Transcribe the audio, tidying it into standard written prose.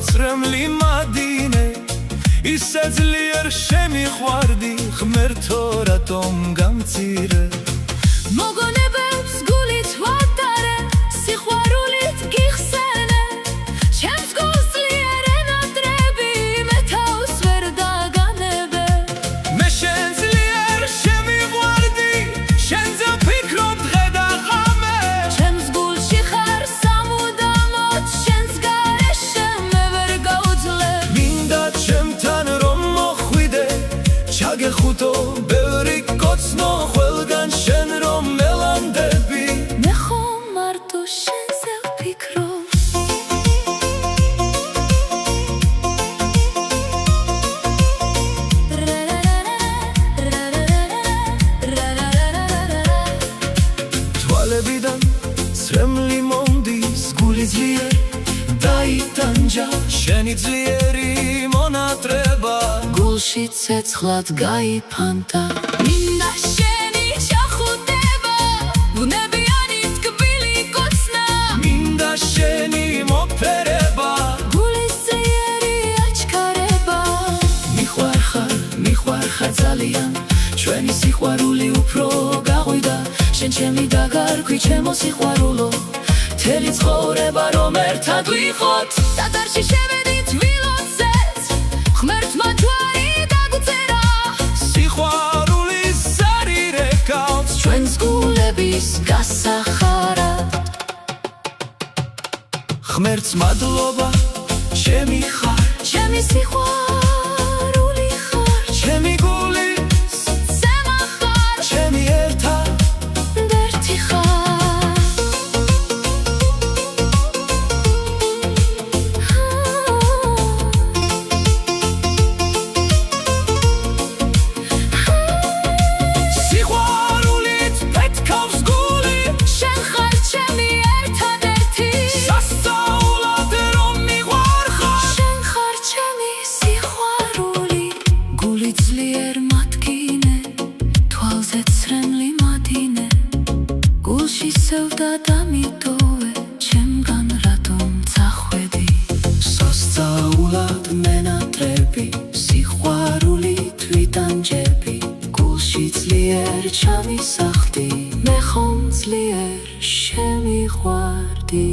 წრემლი მადინე ისე ძლიერ შემიყვარდი ღმერთო რატომ გამწირე მოგონებებს გულით ვადარე სიყვარულით გიხსენე ჩემს გულს ძლიერ ენატრები მე თავს ვერ დაგანებე მე შენ ძლიერ შემიყვარდი შენზე ვფიქრობ დღე და ღამე ჩემს გულში ხარ სამუდამოდ შენს გარეშე მე ვერ გავძლებ მინდა ჩემთან რომ მოხვიდე ჩაგეხუტო ბევრი კოცნო ყველგან შენ რომ მელანდები მე ხომ მარტო შენზე ვფიქრობ თვალებიდან წრემლი მომდის გული ძლიერ დაიტანჯა შენი ძლიერი მონატრება გულში ცეცხლად გაიფანტა მინდა შენი ჩახუტება ბუნებიანი თკბილი კოცნა მინდა შენი მოფერება გულის ძლიერი აჩქარება მიყვარხარ ძალიან ჩვენი სიყვარული უფრო გაყვიდა შენ ჩემი დაგარქვი ჩემო სიყვარულო მთელი ცხოვრება რომ ერთად ვიყოთ ტაძარში შევედით ვილოცეთ ღმერთმა ჯვარი დაგუწერა სიყვარულის ზარი რეკავს ჩვენს გულების გასახარად ღმერთს მადლობა ჩემი ხარ ჩემი სიყვარული ხარ ჩემი გულის ზემა ხარ ჩემი ერთადერთი ხარ სიყვარულით პეთქავს გული შენ ხარ ჩემი ერთადერთი სასწაულად რომ მიყვარხარ შენ ხარ ჩემი სიყვარული გული ძლიერ მათგინე თვალზე წრემლი მადინე გულში სევდა დამიტოვე ჩემგან რატომ წახვედი სასწაულად მენატრები სიყვარულით ვიტანჯები გულში ძლიერ ჩამისახდი მე ხომ ძლიერ შემიყვარდი